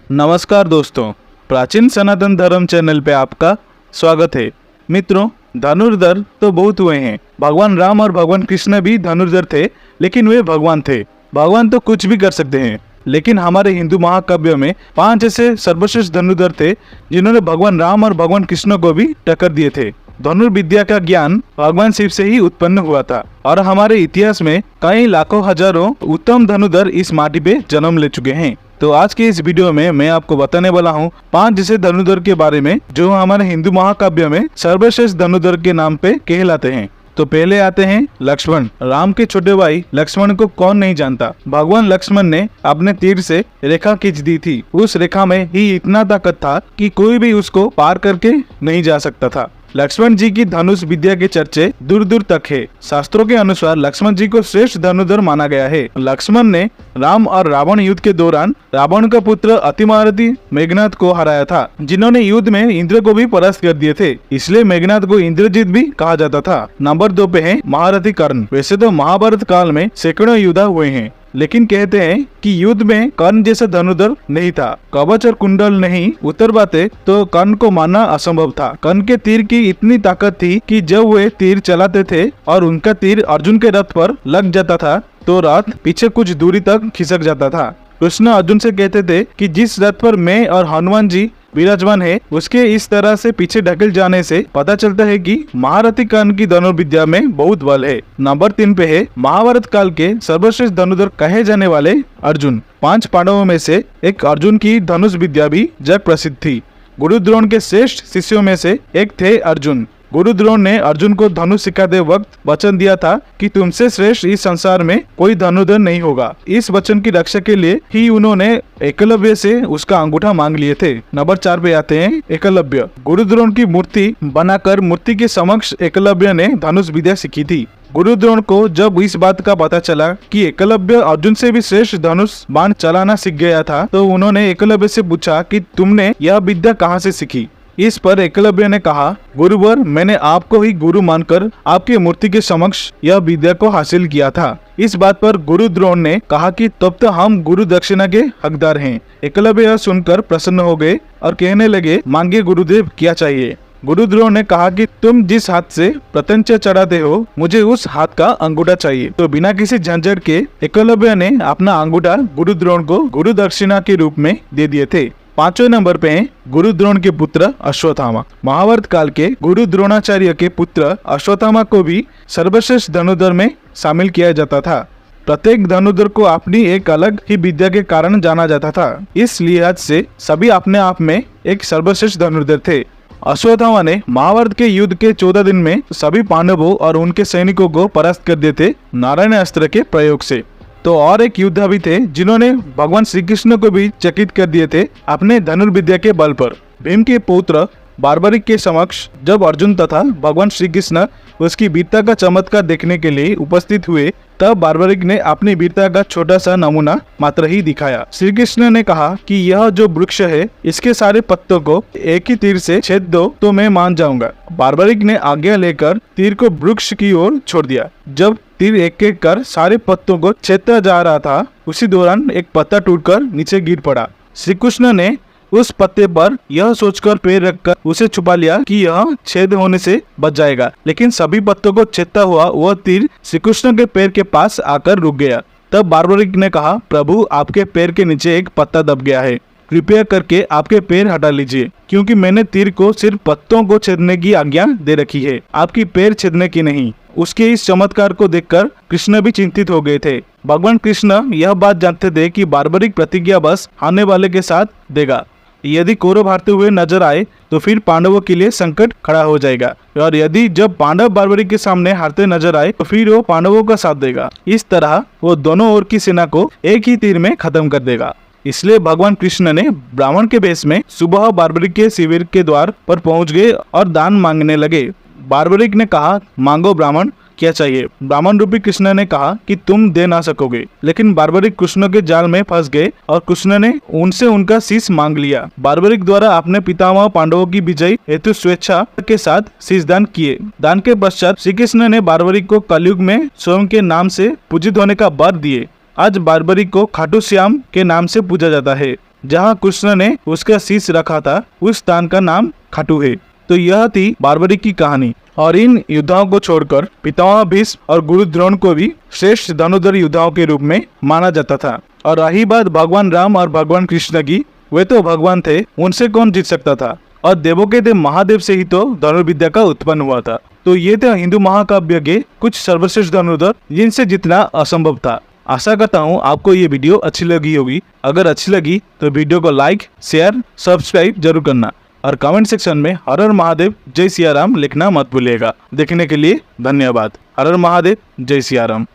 नमस्कार दोस्तों, प्राचीन सनातन धर्म चैनल पे आपका स्वागत है। मित्रों, धनुर्धर तो बहुत हुए हैं। भगवान राम और भगवान कृष्ण भी धनुर्धर थे, लेकिन वे भगवान थे। भगवान तो कुछ भी कर सकते हैं, लेकिन हमारे हिंदू महाकाव्य में 5 ऐसे सर्वश्रेष्ठ धनुर्धर थे जिन्होंने भगवान राम और भगवान कृष्ण को भी टक्कर दिए थे। धनुर्विद्या का ज्ञान भगवान शिव से ही उत्पन्न हुआ था और हमारे इतिहास में कई लाखों हजारों उत्तम धनुर्धर इस माटी पे जन्म ले चुके हैं। तो आज के इस वीडियो में मैं आपको बताने वाला हूँ 5 ऐसे धनुर्धर के बारे में जो हमारे हिंदू महाकाव्य में सर्वश्रेष्ठ धनुर्धर के नाम पे कहलाते हैं। तो पहले आते हैं लक्ष्मण। राम के छोटे भाई लक्ष्मण को कौन नहीं जानता। भगवान लक्ष्मण ने अपने तीर से रेखा खींच दी थी। उस रेखा में ही इतना ताकत था कि कोई भी उसको पार करके नहीं जा सकता था। लक्ष्मण जी की धनुष विद्या के चर्चे दूर दूर तक है। शास्त्रों के अनुसार लक्ष्मण जी को श्रेष्ठ धनुर्धर माना गया है। लक्ष्मण ने राम और रावण युद्ध के दौरान रावण का पुत्र अतिमहारथी मेघनाद को हराया था, जिन्होंने युद्ध में इंद्र को भी परास्त कर दिए थे। इसलिए मेघनाद को इंद्रजीत भी कहा जाता था। नंबर 2 पे है महारथी कर्ण। वैसे तो महाभारत काल में सैकड़ों युद्ध हुए हैं, लेकिन कहते हैं कि युद्ध में कर्ण जैसा धनुर्धर नहीं था। कवच और कुंडल नहीं उतर पाते तो कर्ण को मारना असंभव था। कर्ण के तीर की इतनी ताकत थी कि जब वे तीर चलाते थे और उनका तीर अर्जुन के रथ पर लग जाता था तो रथ पीछे कुछ दूरी तक खिसक जाता था। कृष्ण अर्जुन से कहते थे कि जिस रथ पर मैं और हनुमान जी विराजमान है, उसके इस तरह से पीछे ढकेल जाने से पता चलता है कि महारथी कर्ण की धनुर्विद्या में बहुत बल है। नंबर 3 पे है महाभारत काल के सर्वश्रेष्ठ धनुर्धर कहे जाने वाले अर्जुन। 5 पांडवों में से एक अर्जुन की धनुष विद्या भी जग प्रसिद्ध थी। गुरु द्रोण के श्रेष्ठ शिष्यों में से एक थे अर्जुन। गुरु द्रोण ने अर्जुन को धनुष सिखाते वक्त वचन दिया था कि तुमसे श्रेष्ठ इस संसार में कोई धनुर्धर नहीं होगा। इस वचन की रक्षा के लिए ही उन्होंने एकलव्य से उसका अंगूठा मांग लिए थे। नंबर 4 पे आते हैं एकलव्य। गुरु द्रोण की मूर्ति बनाकर मूर्ति के समक्ष एकलव्य ने धनुष विद्या सीखी थी। गुरु द्रोण को जब इस बात का पता चला कि एकलव्य अर्जुन से भी श्रेष्ठ धनुष बाण चलाना सीख गया था, तो उन्होंने एकलव्य से पूछा कि तुमने यह विद्या कहाँ से सीखी। इस पर एकलव्य ने कहा, गुरुवर, मैंने आपको ही गुरु मानकर आपकी मूर्ति के समक्ष यह विद्या को हासिल किया था। इस बात पर गुरु द्रोण ने कहा कि तब तो हम गुरु दक्षिणा के हकदार हैं। एकलव्य यह सुनकर प्रसन्न हो गए और कहने लगे, मांगे गुरुदेव, क्या चाहिए। गुरु द्रोण ने कहा कि तुम जिस हाथ से प्रत्यंचा चढ़ाते हो, मुझे उस हाथ का अंगूठा चाहिए। तो बिना किसी झंझट के एकलव्य ने अपना अंगूठा गुरु द्रोण को गुरु दक्षिणा के रूप में दे दिए थे। 5वें नंबर पे हैं गुरु द्रोण के पुत्र अश्वत्थामा। महाभारत काल के गुरु द्रोणाचार्य के पुत्र अश्वत्थामा को भी सर्वश्रेष्ठ धनुर्धर में शामिल किया जाता था। प्रत्येक धनुर्धर को अपनी एक अलग ही विद्या के कारण जाना जाता था। इस लिहाज से सभी अपने आप में एक सर्वश्रेष्ठ धनुर्धर थे। अश्वत्थामा ने महाभारत के युद्ध के 14 दिन में सभी पांडवों और उनके सैनिकों को परास्त कर दिए थे नारायण अस्त्र के प्रयोग से। तो और एक योद्धा भी थे जिन्होंने भगवान श्री कृष्ण को भी चकित कर दिए थे अपने धनुर्विद्या के बल पर। भीम के पुत्र बार्बरिक के समक्ष जब अर्जुन तथा भगवान श्री कृष्ण उसकी वीरता का चमत्कार देखने के लिए उपस्थित हुए, तब बार्बरिक ने अपनी वीरता का छोटा सा नमूना मात्र ही दिखाया। श्री कृष्ण ने कहा कि यह जो वृक्ष है, इसके सारे पत्तों को एक ही तीर से छेद दो तो मैं मान जाऊंगा। बार्बरिक ने आज्ञा लेकर तीर को वृक्ष की ओर छोड़ दिया। जब तीर एक एक कर सारे पत्तों को छेदता जा रहा था, उसी दौरान एक पत्ता टूटकर नीचे गिर पड़ा। श्री कृष्ण ने उस पत्ते पर यह सोचकर पैर रखकर उसे छुपा लिया कि यह छेद होने से बच जाएगा, लेकिन सभी पत्तों को छेदता हुआ वह तीर श्री कृष्ण के पैर के पास आकर रुक गया। तब बार्बरिक ने कहा, प्रभु, आपके पैर के नीचे एक पत्ता दब गया है, कृपया करके आपके पैर हटा लीजिए, क्योंकि मैंने तीर को सिर्फ पत्तों को छेदने की आज्ञा दे रखी है, आपकी पैर छेदने की नहीं। उसके इस चमत्कार को देखकर कृष्ण भी चिंतित हो गए थे। भगवान कृष्ण यह बात जानते थे कि बार्बरिक प्रतिज्ञा बस हारने वाले के साथ देगा। यदि कौरव हारते हुए नजर आए तो फिर पांडवों के लिए संकट खड़ा हो जाएगा, और यदि जब पांडव बार्बरिक के सामने हारते नजर आए तो फिर वो पांडवों का साथ देगा। इस तरह वो दोनों ओर की सेना को एक ही तीर में खत्म कर देगा। इसलिए भगवान कृष्ण ने ब्राह्मण के भेष में सुबह बार्बरिक के शिविर के द्वार पर पहुंच गए और दान मांगने लगे। बार्बरिक ने कहा, मांगो ब्राह्मण, क्या चाहिए। ब्राह्मण रूपी कृष्ण ने कहा कि तुम दे ना सकोगे, लेकिन बार्बरिक कृष्ण के जाल में फंस गए और कृष्ण ने उनसे उनका शीश मांग लिया। बार्बरिक द्वारा अपने पितामह पांडवों की विजय हेतु स्वेच्छा के साथ शीश दान किए। दान के पश्चात श्री कृष्ण ने बार्बरिक को कलयुग में स्वयं के नाम से पूजित होने का वर दिए। आज बार्बरिक को खाटू श्याम के नाम से पूजा जाता है। जहाँ कृष्ण ने उसका शीश रखा था, उस स्थान का नाम खाटू है। तो यह थी बार्बरी की कहानी। और इन योद्धाओं को छोड़कर पितामह भीष्म और गुरु द्रोण को भी श्रेष्ठ धनुर्धर योद्धाओं के रूप में माना जाता था। और रही बात भगवान राम और भगवान कृष्ण की, वे तो भगवान थे, उनसे कौन जीत सकता था। और देवों के देव महादेव से ही तो धनुर्विद्या का उत्पन्न हुआ था। तो ये थे हिंदू महाकाव्य के कुछ सर्वश्रेष्ठ धनुर्धर जिनसे जितना असंभव था। आशा करता हूँ आपको ये वीडियो अच्छी लगी होगी। अगर अच्छी लगी तो वीडियो को लाइक, शेयर, सब्सक्राइब जरूर करना और कमेंट सेक्शन में हर हर महादेव जय सिया राम लिखना मत भूलिएगा। देखने के लिए धन्यवाद। हर हर महादेव जय सिया राम।